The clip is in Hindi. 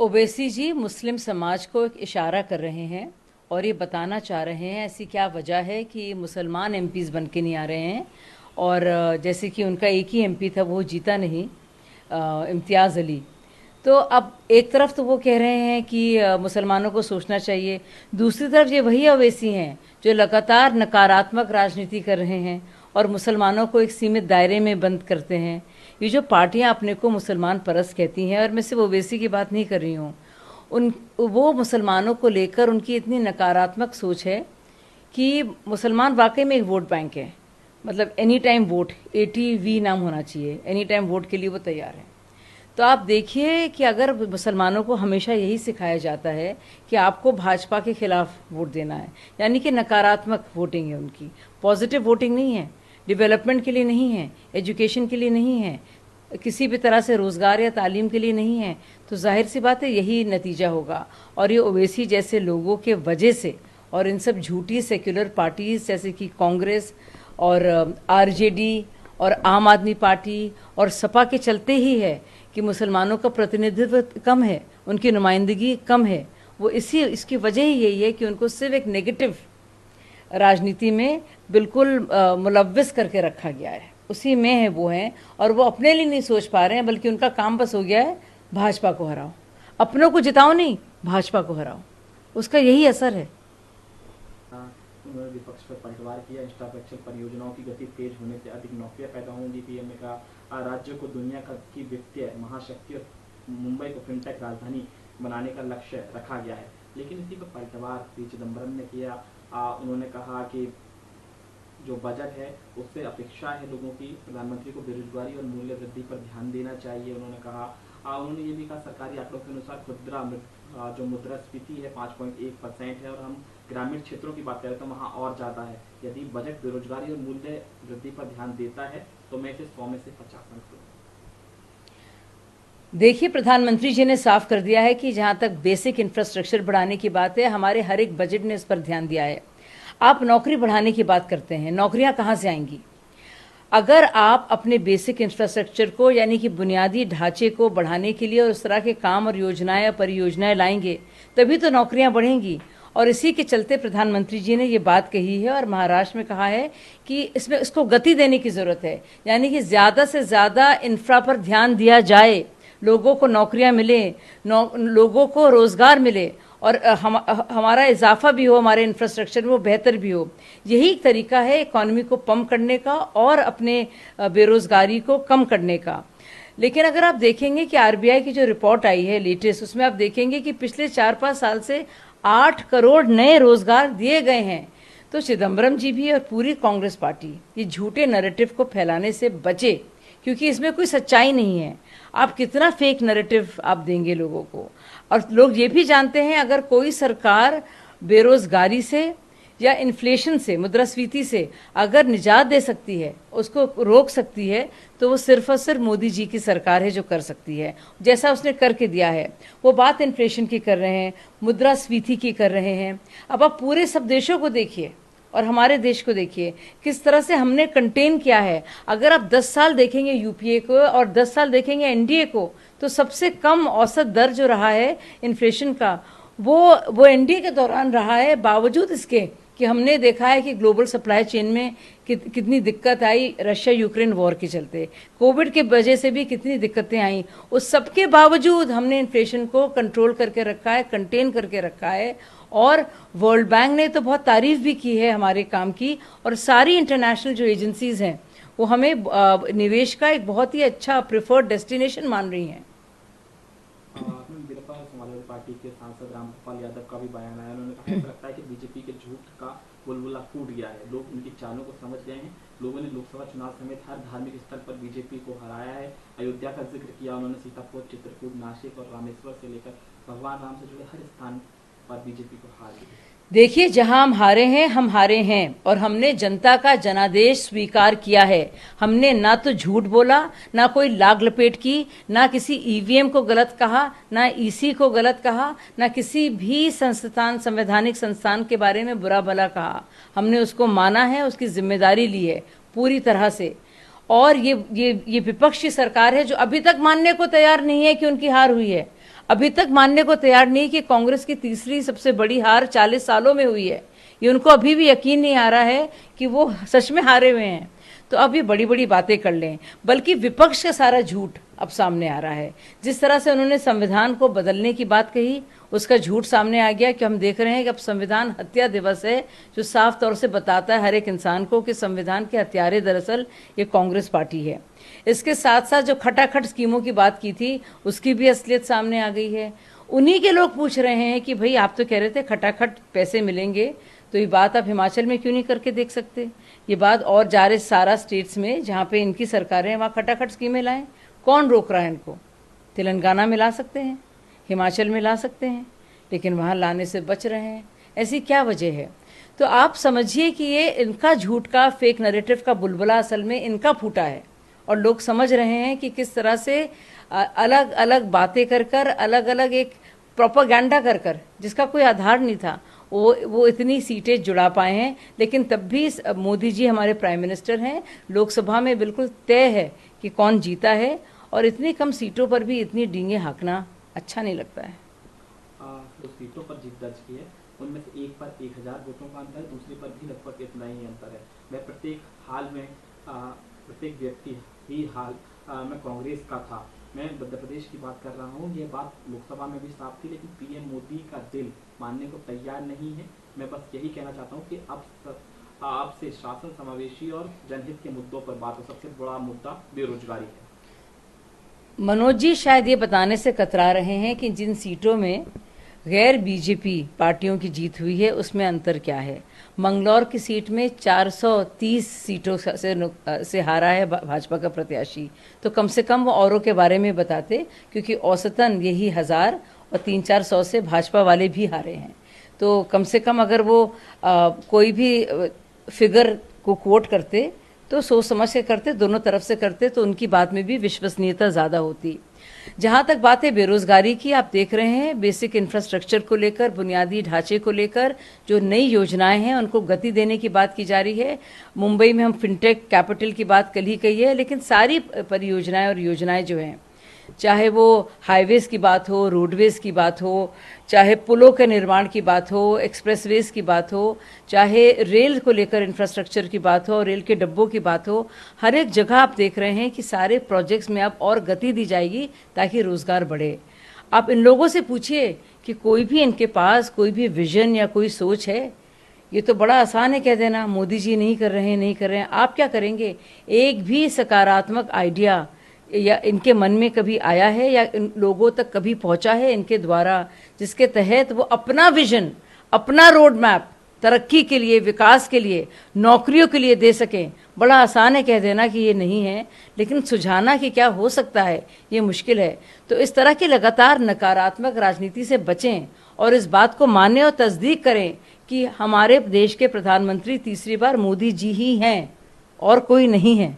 ओवैसी जी मुस्लिम समाज को एक इशारा कर रहे हैं और ये बताना चाह रहे हैं ऐसी क्या वजह है कि मुसलमान एमपीज़ बन के नहीं आ रहे हैं। और जैसे कि उनका एक ही एमपी था, वो जीता नहीं, इम्तियाज़ अली। तो अब एक तरफ तो वो कह रहे हैं कि मुसलमानों को सोचना चाहिए, दूसरी तरफ ये वही ओवैसी हैं जो लगातार नकारात्मक राजनीति कर रहे हैं और मुसलमानों को एक सीमित दायरे में बंद करते हैं। ये जो पार्टियां अपने को मुसलमान परस्त कहती हैं, और मैं सिर्फ ओवैसी की बात नहीं कर रही हूँ, वो मुसलमानों को लेकर उनकी इतनी नकारात्मक सोच है कि मुसलमान वाकई में एक वोट बैंक है। मतलब एनी टाइम वोट, ATV नाम होना चाहिए, एनी टाइम वोट के लिए वो तैयार है। तो आप देखिए कि अगर मुसलमानों को हमेशा यही सिखाया जाता है कि आपको भाजपा के खिलाफ वोट देना है, यानी कि नकारात्मक वोटिंग है उनकी, पॉजिटिव वोटिंग नहीं है, डेवलपमेंट के लिए नहीं है, एजुकेशन के लिए नहीं है, किसी भी तरह से रोज़गार या तालीम के लिए नहीं है, तो जाहिर सी बात है यही नतीजा होगा। और ये ओवैसी जैसे लोगों के वजह से और इन सब झूठी सेक्युलर पार्टीज़ जैसे कि कांग्रेस और RJD और आम आदमी पार्टी और सपा के चलते ही है कि मुसलमानों का प्रतिनिधित्व कम है, उनकी नुमाइंदगी कम है। वो इसकी वजह ही यही है कि उनको सिर्फ एक नेगेटिव राजनीति में बिल्कुल मुलव्विस करके रखा गया है, उसी में है वो हैं, और वो अपने लिए नहीं सोच पा रहे हैं, बल्कि उनका काम बस हो गया है भाजपा को हराओ, अपनों को जिताओ नहीं, भाजपा को हराओ, उसका यही असर है। उन्होंने विपक्ष पर पलटवार किया। इंफ्रास्ट्रक्चर परियोजनाओं की गति तेज होने से अधिक नौकरियां पैदा होंगी। पीएम ने कहा राज्य को दुनिया की वित्तीय महाशक्ति और मुंबई को फिनटेक राजधानी बनाने का लक्ष्य रखा गया है। लेकिन इसी पर पलटवार पी चिदम्बरम ने किया। उन्होंने कहा कि जो बजट है उससे अपेक्षा है लोगों की, प्रधानमंत्री को बेरोजगारी और मूल्य वृद्धि पर ध्यान देना चाहिए। उन्होंने कहा उन्होंने ये भी कहा सरकारी आंकड़ों के अनुसार खुदरा जो मुद्रास्फीति है 5.1% है, और हम ग्रामीण क्षेत्रों की बात करें तो वहाँ और ज़्यादा है। यदि बजट बेरोजगारी और मूल्य वृद्धि पर ध्यान देता है तो मैं इसे 100 में से 50 अंक दूंगा। देखिए, प्रधानमंत्री जी ने साफ कर दिया है कि जहाँ तक बेसिक इंफ्रास्ट्रक्चर बढ़ाने की बात है, हमारे हर एक बजट ने इस पर ध्यान दिया है। आप नौकरी बढ़ाने की बात करते हैं, नौकरियां कहाँ से आएंगी? अगर आप अपने बेसिक इंफ्रास्ट्रक्चर को, यानी कि बुनियादी ढांचे को बढ़ाने के लिए और उस तरह के काम और योजनाएं या परियोजनाएं लाएंगे, तभी तो नौकरियां बढ़ेंगी। और इसी के चलते प्रधानमंत्री जी ने ये बात कही है और महाराष्ट्र में कहा है कि इसको गति देने की ज़रूरत है, यानी कि ज़्यादा से ज़्यादा इंफ्रा पर ध्यान दिया जाए, लोगों को नौकरियां मिले, लोगों को रोज़गार मिले और हमारा इजाफा भी हो, हमारे इंफ्रास्ट्रक्चर में वो बेहतर भी हो। यही एक तरीका है इकॉनमी को पंप करने का और अपने बेरोज़गारी को कम करने का। लेकिन अगर आप देखेंगे कि RBI की जो रिपोर्ट आई है लेटेस्ट, उसमें आप देखेंगे कि पिछले 4-5 साल से 8 करोड़ नए रोजगार दिए गए हैं। तो चिदम्बरम जी भी और पूरी कांग्रेस पार्टी ये झूठे नैरेटिव को फैलाने से बचे, क्योंकि इसमें कोई सच्चाई नहीं है। आप कितना फेक नैरेटिव आप देंगे लोगों को? और लोग ये भी जानते हैं अगर कोई सरकार बेरोजगारी से या इन्फ्लेशन से, मुद्रास्फीति से अगर निजात दे सकती है, उसको रोक सकती है, तो वो सिर्फ और सिर्फ मोदी जी की सरकार है जो कर सकती है, जैसा उसने करके दिया है। वो बात इन्फ्लेशन की कर रहे हैं, मुद्रास्फीति की कर रहे हैं। अब आप पूरे सब देशों को देखिए और हमारे देश को देखिए किस तरह से हमने कंटेन किया है। अगर आप 10 साल देखेंगे UPA को और 10 साल देखेंगे NDA को, तो सबसे कम औसत दर जो रहा है इन्फ्लेशन का, वो NDA के दौरान रहा है, बावजूद इसके कि हमने देखा है कि ग्लोबल सप्लाई चेन में कितनी दिक्कत आई रशिया यूक्रेन वॉर के चलते, कोविड के वजह से भी कितनी दिक्कतें आई। उस सबके बावजूद हमने इन्फ्लेशन को कंट्रोल करके रखा है, कंटेन करके रखा है। और वर्ल्ड बैंक ने तो बहुत तारीफ भी की है हमारे काम की, और सारी इंटरनेशनल जो एजेंसीज हैं वो हमें निवेश का एक बहुत ही अच्छा प्रेफर्ड डेस्टिनेशन मान रही हैं। समाजवादी पार्टी के सांसद रामगोपाल यादव का भी बयान आया। उन्होंने कहा ऐसा लगता है कि बीजेपी के झूठ का बुलबुला फूट गया है, लोग उनकी चालों को समझ गए हैं। लोगों ने लोकसभा चुनाव समेत हर धार्मिक स्थल पर बीजेपी को हराया है। अयोध्या का जिक्र किया उन्होंने, सीतापुर, चित्रकूट, नासिक और रामेश्वर से लेकर भगवान राम से जुड़े हर स्थान पर बीजेपी को हार दी। देखिए, जहां हम हारे हैं और हमने जनता का जनादेश स्वीकार किया है। हमने ना तो झूठ बोला, ना कोई लाग लपेट की, ना किसी EVM को गलत कहा, ना EC को गलत कहा, ना किसी भी संवैधानिक संस्थान के बारे में बुरा भला कहा। हमने उसको माना है, उसकी जिम्मेदारी ली है पूरी तरह से। और ये विपक्ष की सरकार है जो अभी तक मानने को तैयार नहीं है कि उनकी हार हुई है। अभी तक मानने को तैयार नहीं कि कांग्रेस की तीसरी सबसे बड़ी हार 40 सालों में हुई है। ये उनको अभी भी यकीन नहीं आ रहा है कि वो सच में हारे हुए हैं। तो अब ये बड़ी बड़ी बातें कर लें, बल्कि विपक्ष का सारा झूठ अब सामने आ रहा है। जिस तरह से उन्होंने संविधान को बदलने की बात कही, उसका झूठ सामने आ गया कि हम देख रहे हैं कि अब संविधान हत्या दिवस है, जो साफ तौर से बताता है हर एक इंसान को कि संविधान के हत्यारे दरअसल ये कांग्रेस पार्टी है। इसके साथ साथ जो खटाखट स्कीमों की बात की थी, उसकी भी असलियत सामने आ गई है। उन्हीं के लोग पूछ रहे हैं कि भाई आप तो कह रहे थे खटाखट पैसे मिलेंगे, तो ये बात आप हिमाचल में क्यों नहीं करके देख सकते? ये बात और जा रहे सारा स्टेट्स में जहाँ पे इनकी सरकारें हैं, वहाँ खटाखट स्कीमें लाएं। कौन रोक रहा है इनको? तेलंगाना में ला सकते हैं, हिमाचल में ला सकते हैं, लेकिन वहाँ लाने से बच रहे हैं। ऐसी क्या वजह है? तो आप समझिए कि ये इनका झूठ का, फेक नैरेटिव का बुलबुला असल में इनका फूटा है, और लोग समझ रहे हैं कि किस तरह से अलग अलग बातें कर कर, अलग अलग एक प्रोपेगेंडा कर कर, जिसका कोई आधार नहीं था, वो इतनी सीटें जुड़ा पाए हैं। लेकिन तब भी मोदी जी हमारे प्राइम मिनिस्टर हैं, लोकसभा में बिल्कुल तय है कि कौन जीता है, और इतनी कम सीटों पर भी इतनी डींगे हाँकना अच्छा नहीं लगता है। जो सीटों पर जीत दर्ज की है, उनमें से एक पर 1000 वोटों का अंतर है, दूसरे पर भी लगभग इतना ही अंतर है। मैं प्रत्येक हाल में प्रत्येक व्यक्ति ही हाल मैं कांग्रेस का था। मैं मध्य प्रदेश की बात कर रहा हूँ। ये बात लोकसभा में भी साफ थी, लेकिन पीएम मोदी का दिल मानने को तैयार नहीं है। मैं बस यही कहना चाहता हूँ कि अब आपसे शासन समावेशी और जनहित के मुद्दों पर बात हो। सबसे बड़ा मुद्दा बेरोजगारी है। मनोज जी शायद ये बताने से कतरा रहे हैं कि जिन सीटों में गैर बीजेपी पार्टियों की जीत हुई है, उसमें अंतर क्या है। मंगलौर की सीट में 430 सीटों से हारा है भाजपा का प्रत्याशी, तो कम से कम वो औरों के बारे में बताते, क्योंकि औसतन यही 1000 और 300-400 से भाजपा वाले भी हारे हैं। तो कम से कम अगर वो कोई भी फिगर को कोट करते तो सोच समझ के करते, दोनों तरफ से करते, तो उनकी बात में भी विश्वसनीयता ज़्यादा होती। जहाँ तक बात है बेरोजगारी की, आप देख रहे हैं बेसिक इंफ्रास्ट्रक्चर को लेकर, बुनियादी ढांचे को लेकर जो नई योजनाएं हैं उनको गति देने की बात की जा रही है। मुंबई में हम फिनटेक कैपिटल की बात कल ही कही है, लेकिन सारी परियोजनाएं और योजनाएं जो हैं, चाहे वो हाईवेज की बात हो, रोडवेज की बात हो, चाहे पुलों के निर्माण की बात हो, एक्सप्रेसवेज की बात हो, चाहे रेल को लेकर इंफ्रास्ट्रक्चर की बात हो, रेल के डब्बों की बात हो, हर एक जगह आप देख रहे हैं कि सारे प्रोजेक्ट्स में अब और गति दी जाएगी ताकि रोजगार बढ़े। आप इन लोगों से पूछिए कि कोई भी इनके पास कोई भी विजन या कोई सोच है? ये तो बड़ा आसान है कह देना मोदी जी नहीं कर रहे हैं, नहीं कर रहे हैं। आप क्या करेंगे? एक भी सकारात्मक आइडिया या इनके मन में कभी आया है या इन लोगों तक कभी पहुंचा है इनके द्वारा, जिसके तहत वो अपना विजन, अपना रोड मैप तरक्की के लिए, विकास के लिए, नौकरियों के लिए दे सकें? बड़ा आसान है कह देना कि ये नहीं है, लेकिन सुझाना कि क्या हो सकता है ये मुश्किल है। तो इस तरह की लगातार नकारात्मक राजनीति से बचें और इस बात को मानें और तस्दीक करें कि हमारे देश के प्रधानमंत्री तीसरी बार मोदी जी ही हैं और कोई नहीं है।